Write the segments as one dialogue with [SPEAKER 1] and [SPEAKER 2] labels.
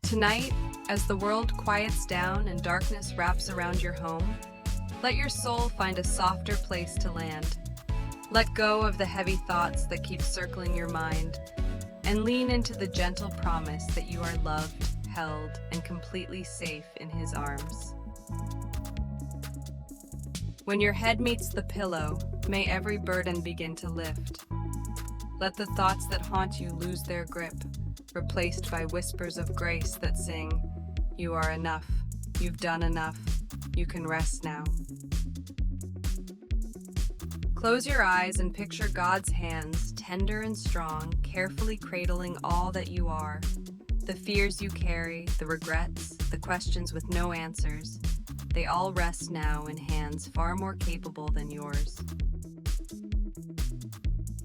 [SPEAKER 1] Tonight, as the world quiets down and darkness wraps around your home, let your soul find a softer place to land. Let go of the heavy thoughts that keep circling your mind, and lean into the gentle promise that you are loved, held, and completely safe in His arms. When your head meets the pillow, may every burden begin to lift. Let the thoughts that haunt you lose their grip, replaced by whispers of grace that sing, "You are enough, you've done enough, you can rest now." Close your eyes and picture God's hands, tender and strong, carefully cradling all that you are. The fears you carry, the regrets, the questions with no answers, they all rest now in hands far more capable than yours.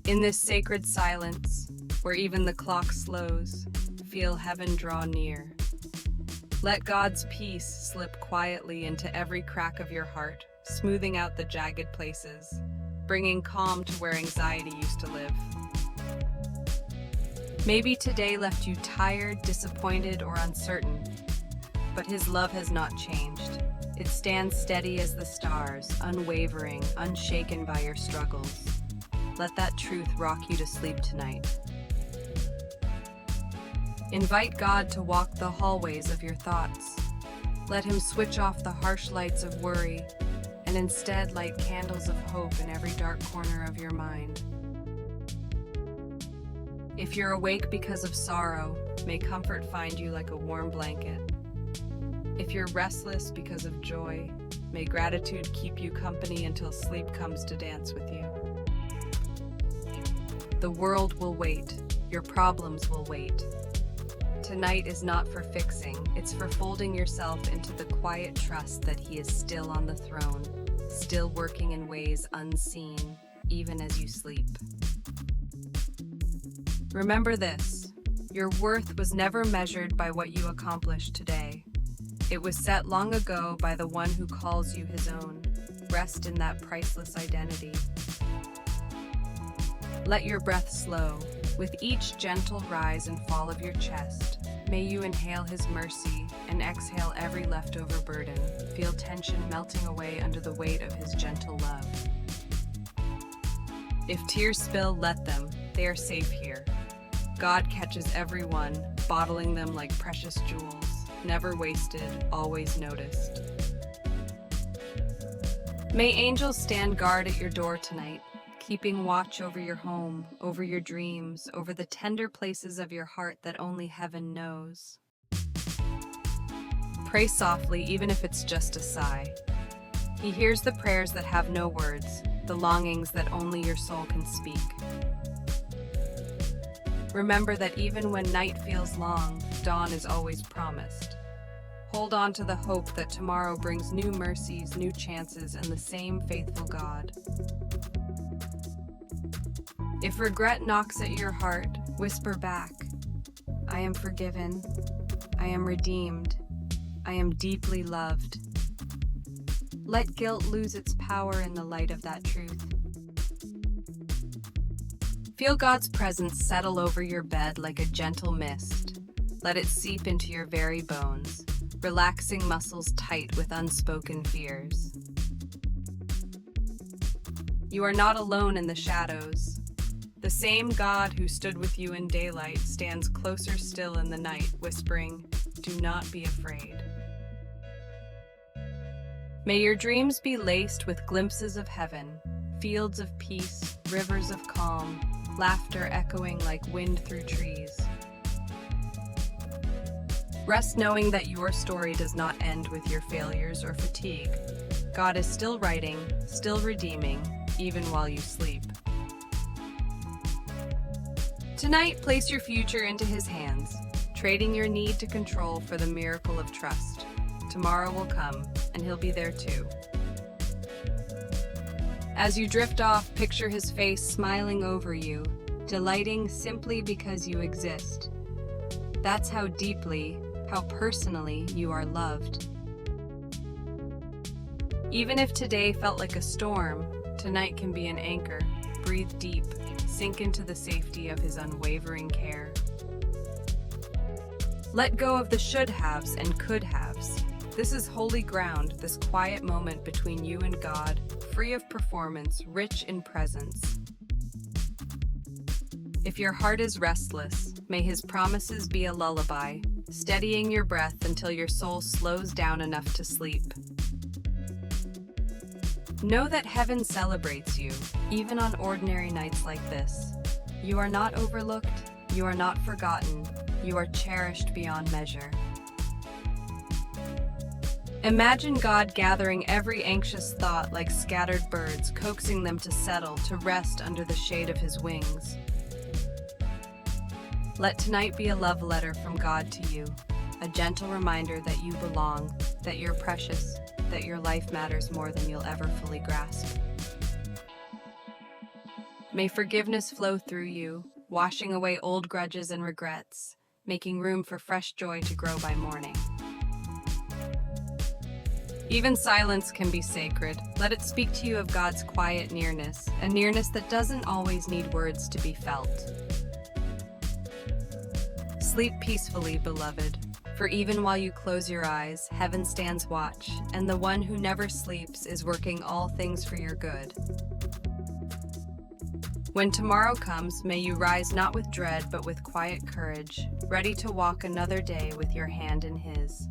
[SPEAKER 1] In this sacred silence, where even the clock slows, feel heaven draw near. Let God's peace slip quietly into every crack of your heart, smoothing out the jagged places, bringing calm to where anxiety used to live. Maybe today left you tired, disappointed, or uncertain, but His love has not changed. It stands steady as the stars, unwavering, unshaken by your struggles. Let that truth rock you to sleep tonight. Invite God to walk the hallways of your thoughts. Let Him switch off the harsh lights of worry and instead light candles of hope in every dark corner of your mind. If you're awake because of sorrow, may comfort find you like a warm blanket. If you're restless because of joy, may gratitude keep you company until sleep comes to dance with you. The world will wait. Your problems will wait. Tonight is not for fixing, it's for folding yourself into the quiet trust that He is still on the throne, still working in ways unseen, even as you sleep. Remember this, your worth was never measured by what you accomplished today. It was set long ago by the one who calls you His own. Rest in that priceless identity. Let your breath slow. With each gentle rise and fall of your chest, may you inhale His mercy and exhale every leftover burden. Feel tension melting away under the weight of His gentle love. If tears spill, let them. They are safe here. God catches everyone, bottling them like precious jewels, never wasted, always noticed. May angels stand guard at your door tonight, keeping watch over your home, over your dreams, over the tender places of your heart that only heaven knows. Pray softly, even if it's just a sigh. He hears the prayers that have no words, the longings that only your soul can speak. Remember that even when night feels long, dawn is always promised. Hold on to the hope that tomorrow brings new mercies, new chances, and the same faithful God. If regret knocks at your heart, whisper back, "I am forgiven, I am redeemed, I am deeply loved." Let guilt lose its power in the light of that truth. Feel God's presence settle over your bed like a gentle mist. Let it seep into your very bones, relaxing muscles tight with unspoken fears. You are not alone in the shadows. The same God who stood with you in daylight stands closer still in the night, whispering, "Do not be afraid." May your dreams be laced with glimpses of heaven, fields of peace, rivers of calm, laughter echoing like wind through trees. Rest knowing that your story does not end with your failures or fatigue. God is still writing, still redeeming, even while you sleep. Tonight, place your future into His hands, trading your need to control for the miracle of trust. Tomorrow will come, and He'll be there too. As you drift off, picture His face smiling over you, delighting simply because you exist. That's how deeply, how personally you are loved. Even if today felt like a storm, tonight can be an anchor. Breathe deep, sink into the safety of His unwavering care. Let go of the should-haves and could-haves. This is holy ground, this quiet moment between you and God, free of performance, rich in presence. If your heart is restless, may His promises be a lullaby, steadying your breath until your soul slows down enough to sleep. Know that heaven celebrates you, even on ordinary nights like this. You are not overlooked, you are not forgotten, you are cherished beyond measure. Imagine God gathering every anxious thought like scattered birds, coaxing them to settle, to rest under the shade of His wings. Let tonight be a love letter from God to you, a gentle reminder that you belong, that you're precious, that your life matters more than you'll ever fully grasp. May forgiveness flow through you, washing away old grudges and regrets, making room for fresh joy to grow by morning. Even silence can be sacred. Let it speak to you of God's quiet nearness, a nearness that doesn't always need words to be felt. Sleep peacefully, beloved, for even while you close your eyes, heaven stands watch, and the one who never sleeps is working all things for your good. When tomorrow comes, may you rise not with dread, but with quiet courage, ready to walk another day with your hand in His.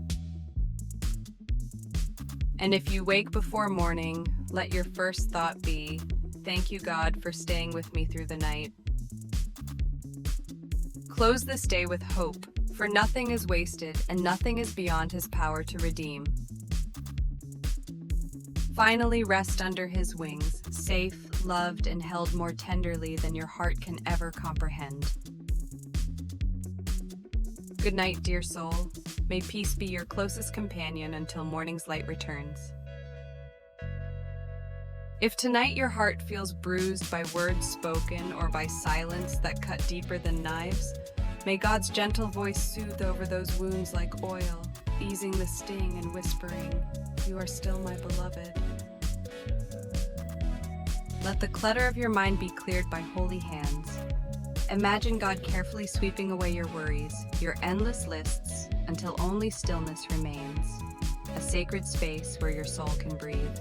[SPEAKER 1] And if you wake before morning, let your first thought be, "Thank you, God, for staying with me through the night." Close this day with hope, for nothing is wasted and nothing is beyond His power to redeem. Finally, rest under His wings, safe, loved, and held more tenderly than your heart can ever comprehend. Good night, dear soul. May peace be your closest companion until morning's light returns. If tonight your heart feels bruised by words spoken or by silence that cut deeper than knives, may God's gentle voice soothe over those wounds like oil, easing the sting and whispering, "You are still my beloved." Let the clutter of your mind be cleared by holy hands. Imagine God carefully sweeping away your worries, your endless lists, until only stillness remains, a sacred space where your soul can breathe.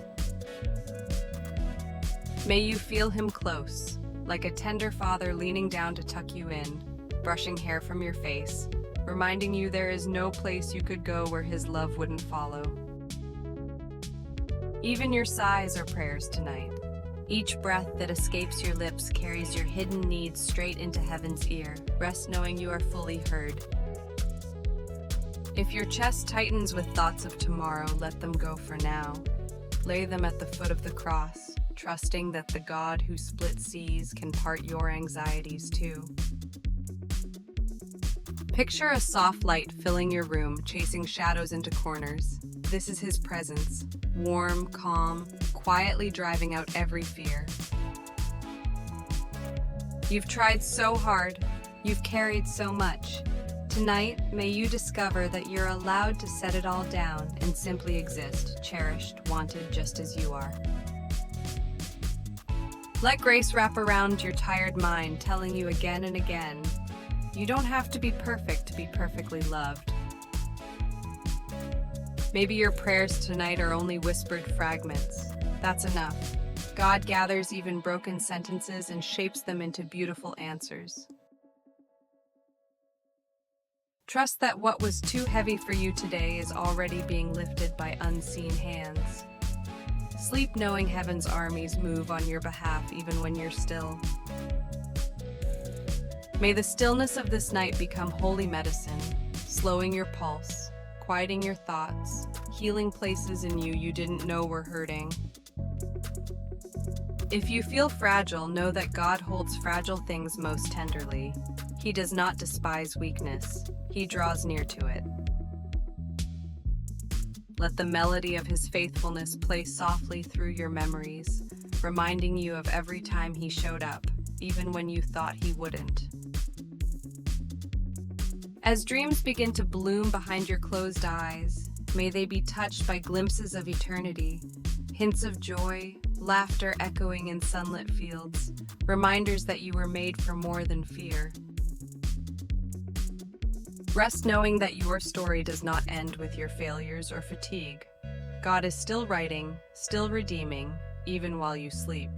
[SPEAKER 1] May you feel Him close, like a tender father leaning down to tuck you in, brushing hair from your face, reminding you there is no place you could go where His love wouldn't follow. Even your sighs are prayers tonight. Each breath that escapes your lips carries your hidden needs straight into heaven's ear. Rest knowing you are fully heard. If your chest tightens with thoughts of tomorrow, let them go for now. Lay them at the foot of the cross, trusting that the God who split seas can part your anxieties too. Picture a soft light filling your room, chasing shadows into corners. This is His presence, warm, calm, quietly driving out every fear. You've tried so hard, you've carried so much. Tonight, may you discover that you're allowed to set it all down and simply exist, cherished, wanted just as you are. Let grace wrap around your tired mind, telling you again and again, you don't have to be perfect to be perfectly loved. Maybe your prayers tonight are only whispered fragments. That's enough. God gathers even broken sentences and shapes them into beautiful answers. Trust that what was too heavy for you today is already being lifted by unseen hands. Sleep knowing heaven's armies move on your behalf even when you're still. May the stillness of this night become holy medicine, slowing your pulse, quieting your thoughts, healing places in you didn't know were hurting. If you feel fragile, know that God holds fragile things most tenderly. He does not despise weakness. He draws near to it. Let the melody of His faithfulness play softly through your memories, reminding you of every time He showed up, even when you thought He wouldn't. As dreams begin to bloom behind your closed eyes, may they be touched by glimpses of eternity, hints of joy, laughter echoing in sunlit fields, reminders that you were made for more than fear. Rest knowing that your story does not end with your failures or fatigue. God is still writing, still redeeming, even while you sleep.